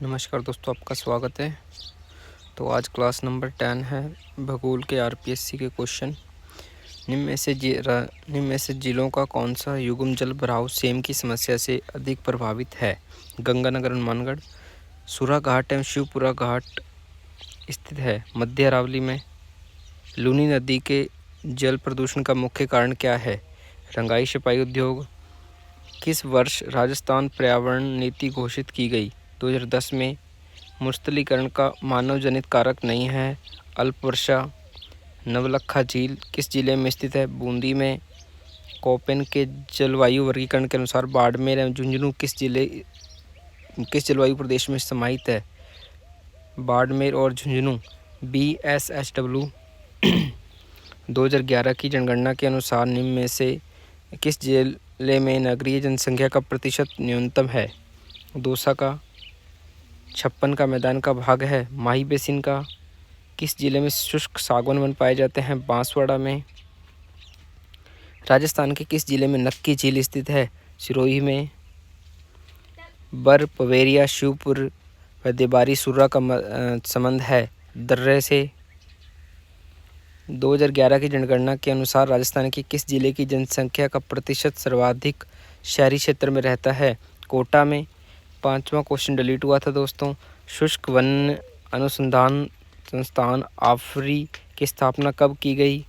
नमस्कार दोस्तों, आपका स्वागत है। तो आज क्लास नंबर 10 है भूगोल के आरपीएससी के क्वेश्चन। निम्न में से जिलों का कौन सा युग्म जल भराव सेम की समस्या से अधिक प्रभावित है? गंगानगर हनुमानगढ़, सूरा घाट एवं शिवपुरा घाट स्थित है मध्य अरावली में। लूनी नदी के जल प्रदूषण का मुख्य कारण क्या है? रंगाई छपाई उद्योग। किस वर्ष राजस्थान पर्यावरण नीति घोषित की गई? 2010 में। मरुस्थलीकरण का मानव जनित कारक नहीं है। अल्प वर्षा। नवलखा झील किस जिले में स्थित है? बूंदी में। कोपेन के जलवायु वर्गीकरण के अनुसार बाड़मेर एवं झुंझुनू किस जलवायु प्रदेश में समाहित है? बाड़मेर और झुंझुनू। BSHW। 2011 की जनगणना के अनुसार निम्न में से किस जिले में नगरीय जनसंख्या का प्रतिशत न्यूनतम है? दौसा का। 56 का मैदान का भाग है? माही बेसिन का। किस जिले में शुष्क सागौन वन पाए जाते हैं? बांसवाड़ा में। राजस्थान के किस जिले में नक्की झील स्थित है? सिरोही में। बर, पवेरिया, शिवपुर व देबारी सुर्रा का संबंध है? दर्रे से। 2011 की जनगणना के अनुसार राजस्थान के किस जिले की जनसंख्या का प्रतिशत सर्वाधिक शहरी क्षेत्र में रहता है? कोटा में। 5वां क्वेश्चन डिलीट हुआ था दोस्तों। शुष्क वन अनुसंधान संस्थान आफरी की स्थापना कब की गई?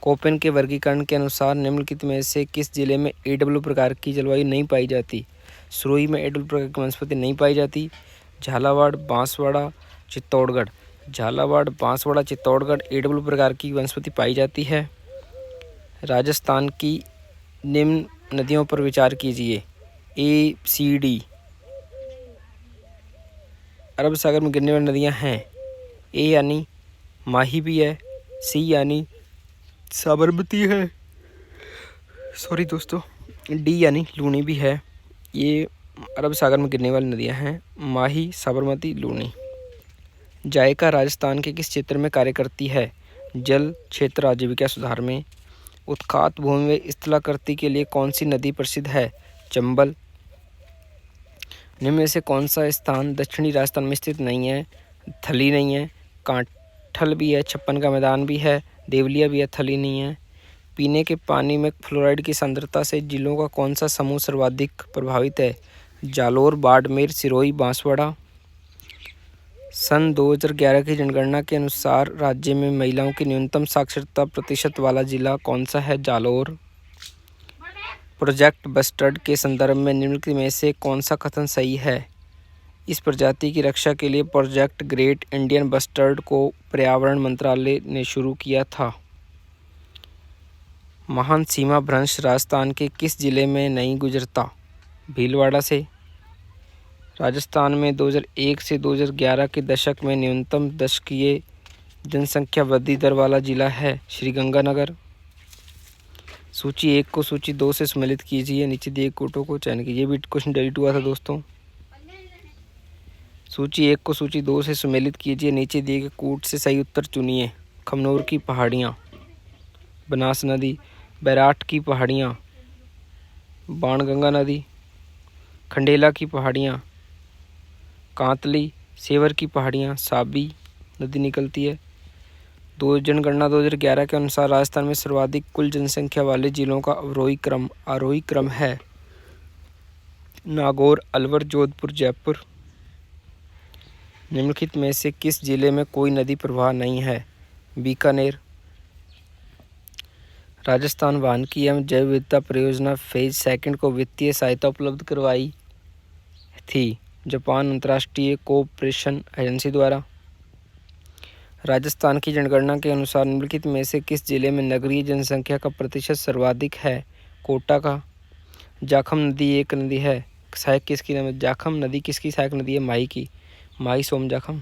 कोपेन के वर्गीकरण के अनुसार निम्नलिखित में से किस जिले में AW प्रकार की जलवायु नहीं पाई जाती? सिरोही में AW प्रकार की वनस्पति नहीं पाई जाती। झालावाड़, बांसवाड़ा, चित्तौड़गढ़। झालावाड़, बांसवाड़ा, चित्तौड़गढ़ AW प्रकार की वनस्पति पाई जाती है। राजस्थान की निम्न नदियों पर विचार कीजिए। ACD अरब सागर में गिरने वाली नदियां हैं। A यानी माही भी है, C यानी साबरमती है, सॉरी दोस्तों, D यानी लूनी भी है। ये अरब सागर में गिरने वाली नदियां हैं, माही, साबरमती, लूनी। जायका राजस्थान के किस क्षेत्र में कार्य करती है? जल क्षेत्र आजीविका सुधार में। उत्खात भूमि में स्थलाकृति के लिए कौन सी नदी प्रसिद्ध है? चंबल। निम्न में से कौन सा स्थान दक्षिणी राजस्थान में स्थित नहीं है? थली नहीं है, कांठल भी है, 56 का मैदान भी है, देवलिया भी है, थली नहीं है। पीने के पानी में फ्लोराइड की सांद्रता से जिलों का कौन सा समूह सर्वाधिक प्रभावित है? जालोर, बाड़मेर, सिरोही, बांसवाड़ा। सन 2011 की जनगणना के अनुसार राज्य में महिलाओं की न्यूनतम साक्षरता प्रतिशत वाला जिला कौन सा है? जालोर। प्रोजेक्ट बस्टर्ड के संदर्भ में निम्नलिखित में से कौन सा कथन सही है? इस प्रजाति की रक्षा के लिए प्रोजेक्ट ग्रेट इंडियन बस्टर्ड को पर्यावरण मंत्रालय ने शुरू किया था। महान सीमा भ्रंश राजस्थान के किस जिले में नहीं गुजरता? भीलवाड़ा से। राजस्थान में 2001 से 2011 के दशक में न्यूनतम दशकीय जनसंख्या वृद्धि दर वाला जिला है श्रीगंगानगर। सूची 1 को सूची 2 से सम्मिलित कीजिए, नीचे दिए कोटों को चयन कीजिए। ये भी क्वेश्चन डिलीट हुआ था दोस्तों। सूची 1 को सूची 2 से सम्मिलित कीजिए, नीचे दिए गए कूट से सही उत्तर चुनिए। खमनोर की पहाड़ियाँ, बनास नदी, बैराठ की पहाड़ियाँ, बाणगंगा नदी, खंडेला की पहाड़ियाँ, कांतली, सेवर की पहाड़ियाँ, साबी नदी निकलती है। जनगणना 2011 के अनुसार राजस्थान में सर्वाधिक कुल जनसंख्या वाले जिलों का आरोही क्रम है। नागौर, अलवर, जोधपुर, जयपुर। निम्नलिखित में से किस जिले में कोई नदी प्रवाह नहीं है? बीकानेर। राजस्थान वानिकी एवं जैव विविधता परियोजना फेज 2 को वित्तीय सहायता उपलब्ध करवाई थी जापान अंतर्राष्ट्रीय कोऑपरेशन एजेंसी द्वारा। राजस्थान की जनगणना के अनुसार निम्नलिखित में से किस जिले में नगरीय जनसंख्या का प्रतिशत सर्वाधिक है? कोटा का। जाखम नदी एक नदी है, सहायक किसकी नाम है? जाखम नदी किसकी सहायक नदी है? माही की, माही सोम जाखम।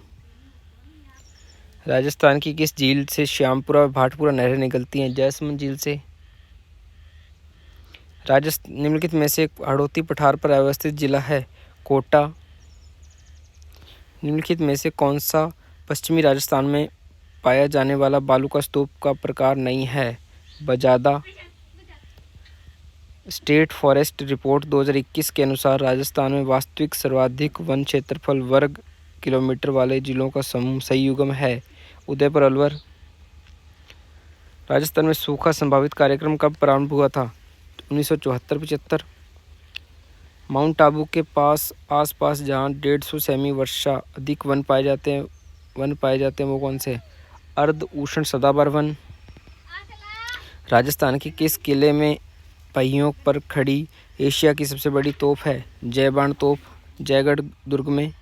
राजस्थान की किस झील से श्यामपुरा व भाटपुरा नहरें निकलती हैं? जैसमंद झील से। निम्नलिखित में से हड़ौती पठार पर अवस्थित जिला है? कोटा। निम्नलिखित में से कौन सा पश्चिमी राजस्थान में पाया जाने वाला बालू का स्तूप का प्रकार नहीं है? बजादा। स्टेट फॉरेस्ट रिपोर्ट 2021 के अनुसार राजस्थान में वास्तविक सर्वाधिक वन क्षेत्रफल वर्ग किलोमीटर वाले जिलों का समूह संयुगम है। उदयपुर, अलवर। राजस्थान में सूखा संभावित कार्यक्रम कब प्रारंभ हुआ था? 1974-75। माउंट आबू के आसपास जहां 150 सेमी वर्षा अधिक वन पाए जाते हैं वो कौन से? अर्ध उष्ण सदाबहार वन। राजस्थान के किस किले में पहियों पर खड़ी एशिया की सबसे बड़ी तोप है? जयबान तोप, जयगढ़ दुर्ग में।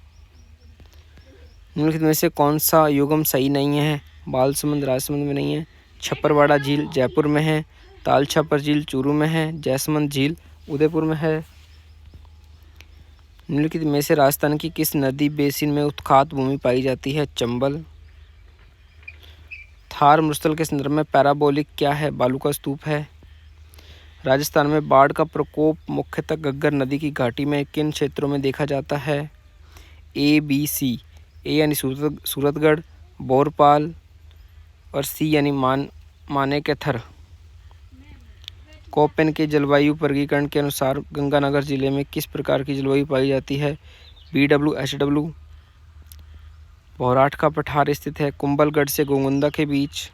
निम्नलिखित में से कौन सा युगम सही नहीं है? बालसमुंद राजसमंद में नहीं है। छपरवाड़ा झील जयपुर में है। ताल छापर झील चूरू में है। जैसमंद झील उदयपुर में है। निम्नलिखित में से राजस्थान की किस नदी बेसिन में उत्खात भूमि पाई जाती है? चंबल। थार मरुस्थल के संदर्भ में पैराबोलिक क्या है? बालू का स्तूप है। राजस्थान में बाढ़ का प्रकोप मुख्यतः घग्गर नदी की घाटी में किन क्षेत्रों में देखा जाता है? ABC। ए यानी सूरतगढ़, बोरपाल और सी यानी मानेकथर। कोपेन के जलवायु वर्गीकरण के अनुसार गंगानगर जिले में किस प्रकार की जलवायु पाई जाती है? BWHW। भौराठ का पठार स्थित है कुंभलगढ़ से गोगुंदा के बीच।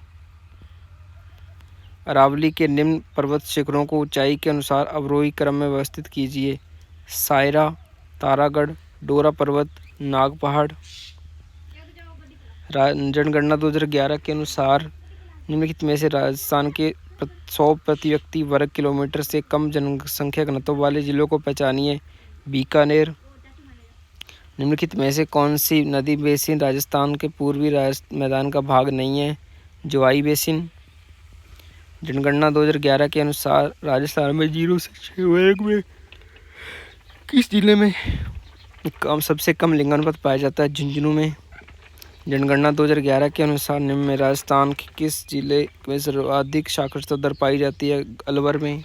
अरावली के निम्न पर्वत शिखरों को ऊंचाई के अनुसार अवरोही क्रम में व्यवस्थित कीजिए। सायरा, तारागढ़, डोरा पर्वत, नाग पहाड़। जनगणना 2011 के अनुसार निम्नलिखित में से राजस्थान के 100 प्रति व्यक्ति वर्ग किलोमीटर से कम जनसंख्या घनत्व वाले जिलों को पहचानिए। बीकानेर। निम्नलिखित में से कौन सी नदी बेसिन राजस्थान के पूर्वी मैदान का भाग नहीं है? जोवाई बेसिन। जनगणना 2011 के अनुसार राजस्थान में 0 से 6 वर्ग में किस जिले में सबसे कम लिंगानुपात पाया जाता है? झुंझुनू में। जनगणना 2011 के अनुसार निम्न में राजस्थान के किस जिले में सर्वाधिक साक्षरता दर पाई जाती है? अलवर में।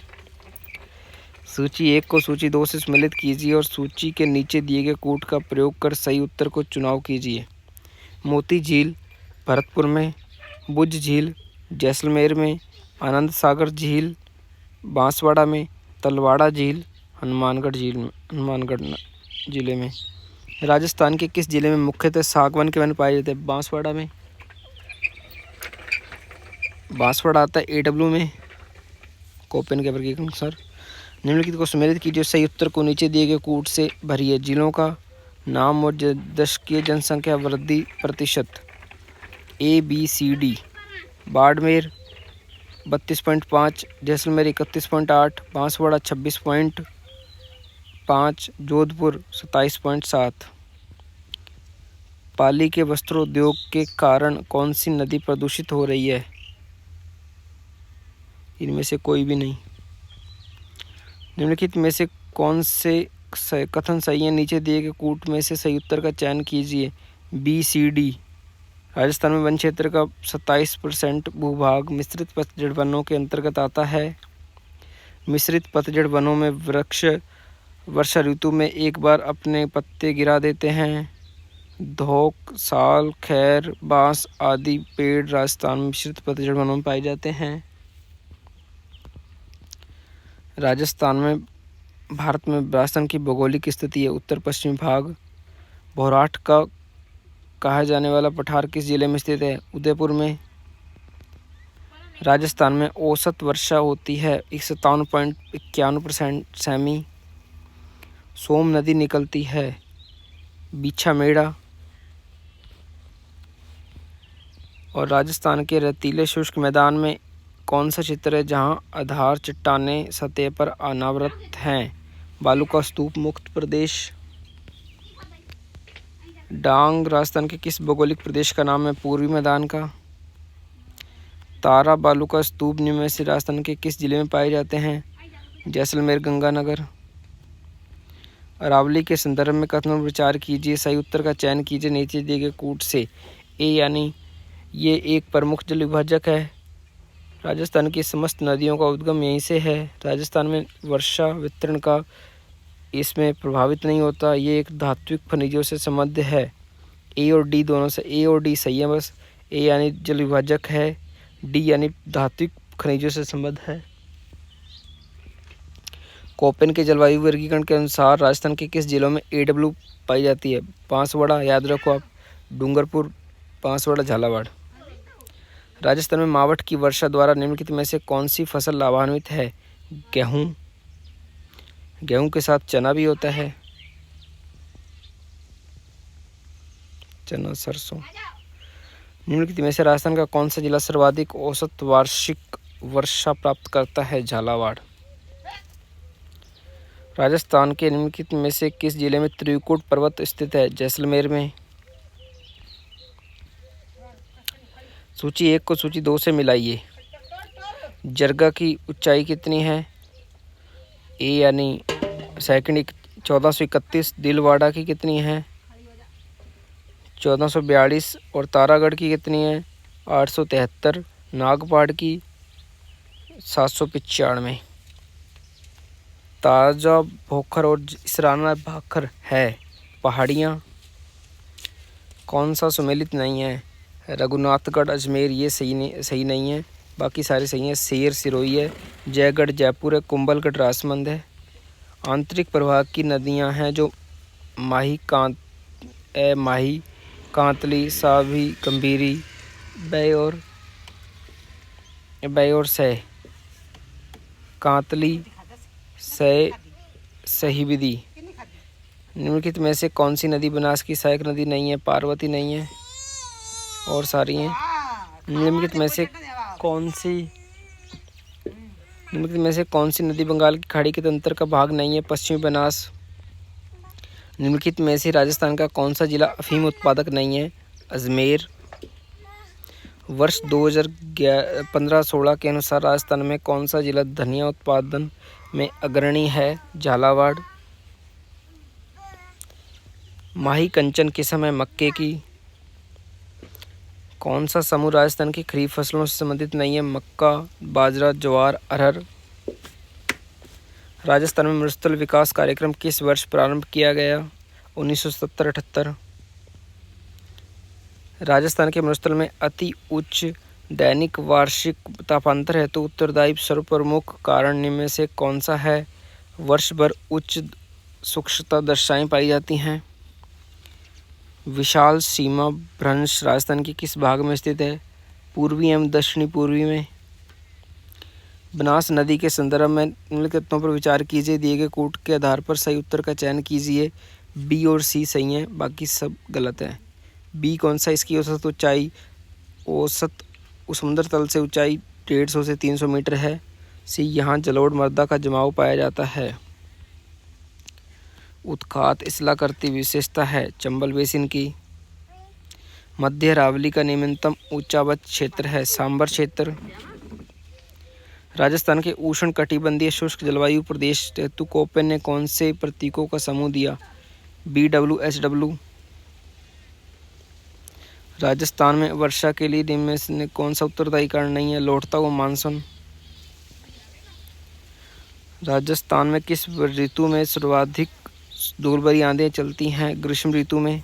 सूची 1 को सूची 2 से सम्मिलित कीजिए और सूची के नीचे दिए गए कूट का प्रयोग कर सही उत्तर को चुनाव कीजिए। मोती झील भरतपुर में, बुझ झील जैसलमेर में, आनंद सागर झील बांसवाड़ा में, तलवाड़ा झील हनुमानगढ़ जिले में। राजस्थान के किस जिले में मुख्यतः सागवान के वन पाए जाते हैं? बांसवाड़ा में। बांसवाड़ा आता है AW में कोपेन के वर्गीकरण के अनुसार। निम्नलिखित को सम्मिलित कीजिए, सही उत्तर को नीचे दिए गए कूट से भरिए। जिलों का नाम और दशकीय जनसंख्या वृद्धि प्रतिशत। ABCD। बाड़मेर 32.5, जैसलमेर 31.8, बांसवाड़ा 26.5, जोधपुर 27.7। पाली के वस्त्रोद्योग के कारण कौन सी नदी प्रदूषित हो रही है? इनमें से कोई भी नहीं। निम्नलिखित में से कौन से कथन सही है? नीचे दिए गए कूट में से सही उत्तर का चयन कीजिए। BCD। राजस्थान में वन क्षेत्र का 27% भूभाग मिश्रित पतझड़ वनों के अंतर्गत आता है। मिश्रित पतझड़ वनों में वृक्ष वर्षा ऋतु में एक बार अपने पत्ते गिरा देते हैं। धोक, साल, खैर, बांस आदि पेड़ राजस्थान में मिश्रित पतझड़ वनों में पाए जाते हैं। भारत में राजस्थान की भौगोलिक स्थिति है उत्तर पश्चिमी भाग। भौराठ का कहा जाने वाला पठार किस जिले में स्थित है? उदयपुर में। राजस्थान में औसत वर्षा होती है 57.51% सेमी। सोम नदी निकलती है बीछामेड़ा। और राजस्थान के रेतीले शुष्क मैदान में कौन सा क्षेत्र है जहां आधार चट्टानें सतह पर अनावृत हैं? बालू का स्तूप मुक्त प्रदेश। डांग राजस्थान के किस भौगोलिक प्रदेश का नाम है? पूर्वी मैदान का। तारा बालू का स्तूप निम्न में से राजस्थान के किस जिले में पाए जाते हैं? जैसलमेर, गंगानगर। अरावली के संदर्भ में कथनों पर विचार कीजिए, सही उत्तर का चयन कीजिए नीचे दिए गए कूट से। ए यानी ये एक प्रमुख जल विभाजक है। राजस्थान की समस्त नदियों का उद्गम यहीं से है। राजस्थान में वर्षा वितरण का इसमें प्रभावित नहीं होता। ये एक धात्विक खनिजों से संबद्ध है। ए और डी दोनों से, ए और डी सही है बस। ए यानी जल विभाजक है, डी यानी धात्विक खनिजों से संबद्ध है। कोपेन के जलवायु वर्गीकरण के अनुसार राजस्थान के किस जिलों में AW पाई जाती है? बांसवाड़ा, याद रखो आप, डूंगरपुर, बांसवाड़ा, झालावाड़। राजस्थान में मावठ की वर्षा द्वारा निम्नलिखित में से कौन सी फसल लाभान्वित है? गेहूँ, गेहूँ के साथ चना भी होता है, चना, सरसों। निम्नलिखित में से राजस्थान का कौन सा जिला सर्वाधिक औसत वार्षिक वर्षा प्राप्त करता है? झालावाड़। राजस्थान के निम्नलिखित में से किस जिले में त्रिकुट पर्वत स्थित है? जैसलमेर में। सूची 1 को सूची 2 से मिलाइए। जरगा की ऊंचाई कितनी है? ए यानी सेकंड 1431। दिलवाड़ा की कितनी है? 1442। और तारागढ़ की कितनी है? 873। नागपाड़ की 795। ताजा भोखर और इसराना भाखर है पहाड़ियाँ। कौन सा सुमेलित नहीं है? रघुनाथगढ़, अजमेर, ये सही नहीं है, बाकी सारे सही हैं। शेर सिरोही है, जयगढ़ जयपुर है, कुंभलगढ़ राजमंद है। आंतरिक प्रवाह की नदियां हैं जो माही, कांतली, सावी, गंभीरी, बै और सह। कांतली, सह, सहीविधि। निम्नलिखित में से कौन सी नदी बनास की सहायक नदी नहीं है? पार्वती नहीं है, और सारी हैं। निम्नलिखित में से कौन सी नदी बंगाल की खाड़ी के तंत्र का भाग नहीं है? पश्चिमी बनास। निम्नलिखित में से राजस्थान का कौन सा जिला अफीम उत्पादक नहीं है? अजमेर। वर्ष 2015-16 के अनुसार राजस्थान में कौन सा जिला धनिया उत्पादन में अग्रणी है? झालावाड़। माही कंचन किस्म है मक्के की। कौन सा समूह राजस्थान की खरीफ फसलों से संबंधित नहीं है? मक्का, बाजरा, ज्वार, अरहर। राजस्थान में मरुस्थल विकास कार्यक्रम किस वर्ष प्रारंभ किया गया? 1970-78। राजस्थान के मरुस्थल में अति उच्च दैनिक वार्षिक तापांतर है तो उत्तरदायी सर्वप्रमुख कारण निम्न में से कौन सा है? वर्ष भर उच्च शुष्कता दशाएं पाई जाती हैं। विशाल सीमा भ्रंश राजस्थान के किस भाग में स्थित है? पूर्वी एवं दक्षिणी पूर्वी में। बनास नदी के संदर्भ में निम्नलिखितों पर विचार कीजिए। दिए गए कूट के आधार पर सही उत्तर का चयन कीजिए। बी और सी सही हैं, बाकी सब गलत है। बी कौन सा? इसकी औसत समुद्र तल से ऊंचाई 150 से 300 मीटर है। सी, यहाँ जलोढ़ मृदा का जमाव पाया जाता है। उत्खात इस्लाकर्ती विशेषता है चंबल बेसिन की। मध्य अरावली का निम्नतम ऊंचावच क्षेत्र है सांबर क्षेत्र। राजस्थान के उष्ण कटिबंधीय शुष्क जलवायु प्रदेश हेतु कोपेन ने कौन से प्रतीकों का समूह दिया? BWHW। राजस्थान में वर्षा के लिए निम्न में से कौन सा उत्तरदायी कारण नहीं है? लौटता हुआ मानसून। राजस्थान में किस ऋतु में सर्वाधिक धूलभरी आंधियां चलती हैं? ग्रीष्म ऋतु में।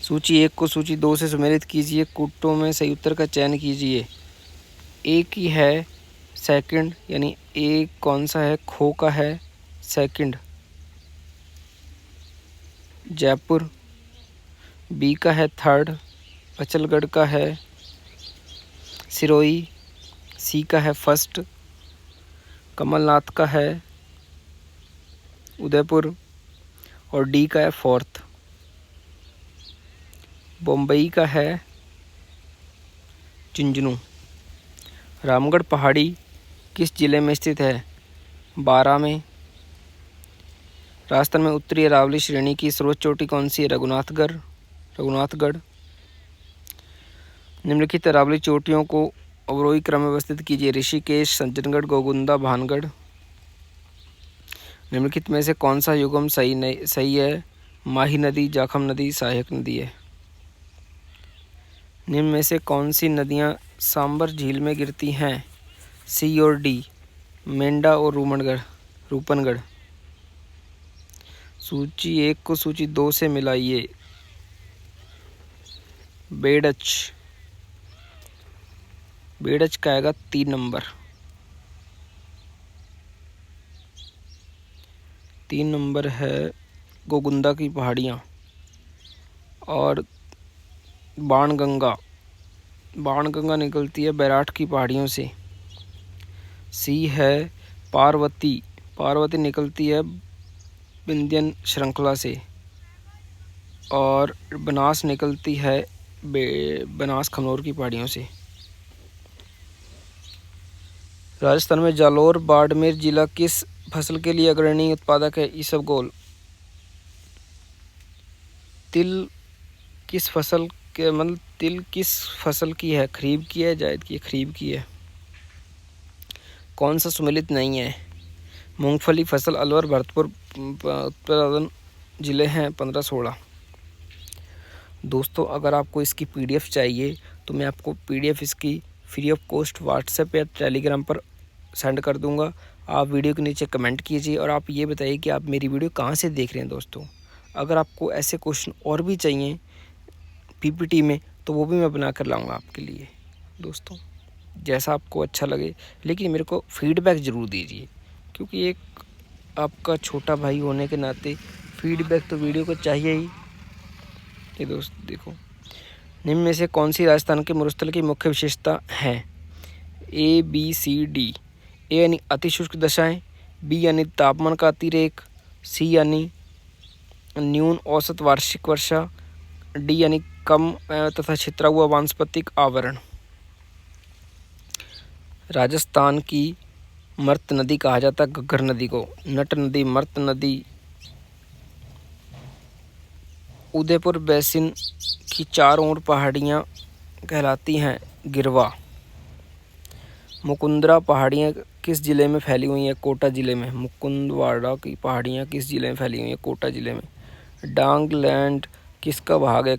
सूची 1 को सूची 2 से सम्मिलित कीजिए। कूटों में सही उत्तर का चयन कीजिए। ए की है सेकंड, यानी ए कौन सा है? खो का है सेकंड, जयपुर। बी का है थर्ड, अचलगढ़ का है सिरोही। सी का है फर्स्ट, कमलनाथ का है उदयपुर। और डी का है फोर्थ, बम्बई का है झुंझुनू। रामगढ़ पहाड़ी किस जिले में स्थित है? बारां में। राजस्थान में उत्तरी अरावली श्रेणी की सर्वोच्च चोटी कौन सी है? रघुनाथगढ़। निम्नलिखित अरावली चोटियों को अवरोही क्रम में व्यवस्थित कीजिए। ऋषिकेश, सज्जनगढ़, गोगुंदा, भानगढ़। निम्नलिखित में से कौन सा युग्म सही है? माही नदी, जाखम नदी, सहायक नदी है। निम्न में से कौन सी नदियां सांबर झील में गिरती हैं? सी और डी, मेंढा और रूपनगढ़। सूची 1 को सूची 2 से मिलाइए। बेड़च का आएगा 3 नंबर। 3 नंबर है गोगुंदा की पहाड़ियाँ और बाणगंगा निकलती है बैराठ की पहाड़ियों से। सी है पार्वती निकलती है विंध्यन श्रृंखला से। और बनास निकलती है बनास खमनोर की पहाड़ियों से। राजस्थान में जालौर बाड़मेर जिला किस फसल के लिए अग्रणी उत्पादक है? इसबगोल। तिल किस फसल के तिल किस फसल की है? खरीफ की है, जायद की है? खरीफ की है। कौन सा सुमेलित नहीं है? मूंगफली फसल अलवर भरतपुर उत्पादन जिले हैं 15-16। दोस्तों अगर आपको इसकी पीडीएफ चाहिए तो मैं आपको पीडीएफ इसकी फ्री ऑफ कॉस्ट व्हाट्सएप या टेलीग्राम पर सेंड कर दूंगा। आप वीडियो के नीचे कमेंट कीजिए और आप ये बताइए कि आप मेरी वीडियो कहाँ से देख रहे हैं। दोस्तों अगर आपको ऐसे क्वेश्चन और भी चाहिए पीपीटी में तो वो भी मैं बना कर लाऊंगा आपके लिए। दोस्तों जैसा आपको अच्छा लगे, लेकिन मेरे को फीडबैक ज़रूर दीजिए, क्योंकि एक आपका छोटा भाई होने के नाते फीडबैक तो वीडियो को चाहिए ही। ये दोस्त देखो, निम्न में से कौन सी राजस्थान के मरुस्थल की मुख्य विशेषता है? ABCD। ए यानी अति शुष्क दशाएं, बी यानी तापमान का अतिरेक, सी यानी न्यून औसत वार्षिक वर्षा, डी यानी कम तथा छितरा हुआ वानस्पतिक आवरण। राजस्थान की मर्त नदी कहा जाता है घग्गर नदी को। नट नदी, मर्त नदी, उदयपुर बेसिन की चारों ओर पहाड़ियाँ कहलाती हैं गिरवा। मुकुंदरा पहाड़ियाँ किस जिले में फैली हुई हैं? कोटा जिले में। मुकुंदवाड़ा की पहाड़ियाँ किस जिले में फैली हुई हैं? कोटा जिले में। डांग लैंड किसका भाग है?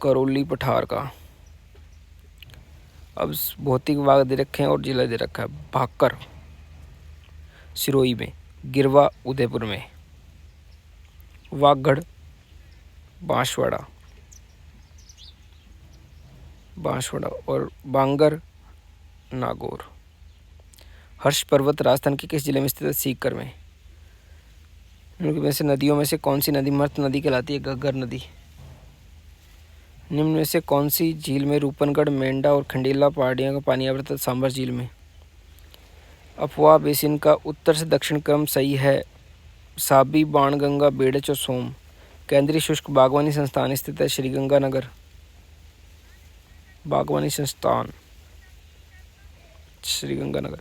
करौली पठार का। अब भौतिक भाग दे रखे हैं और जिला दे रखा है। भाकर सिरोही में, गिरवा उदयपुर में, वागड़ बांसवाड़ा और बांगर नागौर। हर्ष पर्वत राजस्थान के किस जिले में स्थित है? सीकर में। निम्न में से नदियों में से कौन सी नदी मर्त नदी कहलाती है? घग्गर नदी। निम्न में से कौन सी झील में रूपनगढ़, मेंढा और खंडेला पहाड़ियों का पानी आवृत है? सांभर झील में। अफवाह बेसिन का उत्तर से दक्षिण क्रम सही है। साबी, बाणगंगा, बेड़च और सोम। केंद्रीय शुष्क बागवानी संस्थान स्थित है श्रीगंगानगर। बागवानी संस्थान श्रीगंगानगर।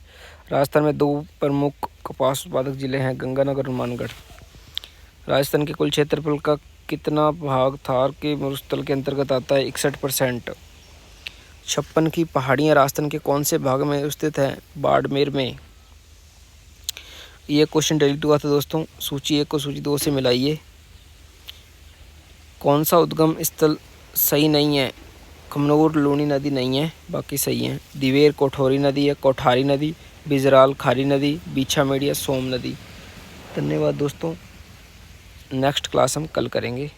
राजस्थान में 2 प्रमुख कपास उत्पादक जिले हैं, गंगानगर और मानगढ़। राजस्थान के कुल क्षेत्रफल का कितना भाग थार के मरुस्थल के अंतर्गत आता है? 61%। 56 की पहाड़ियाँ राजस्थान के कौन से भाग में स्थित है? बाड़मेर में। ये क्वेश्चन डिलीट हुआ था दोस्तों। सूची 1 को सूची 2 से मिलाइए। कौन सा उद्गम स्थल सही नहीं है? खमनोर लूनी नदी नहीं है, बाकी सही है। दिवेर कोठौरी नदी है, कोठारी नदी, बिजराल खारी नदी, बीछा मेड़िया सोम नदी। धन्यवाद दोस्तों, नेक्स्ट क्लास हम कल करेंगे।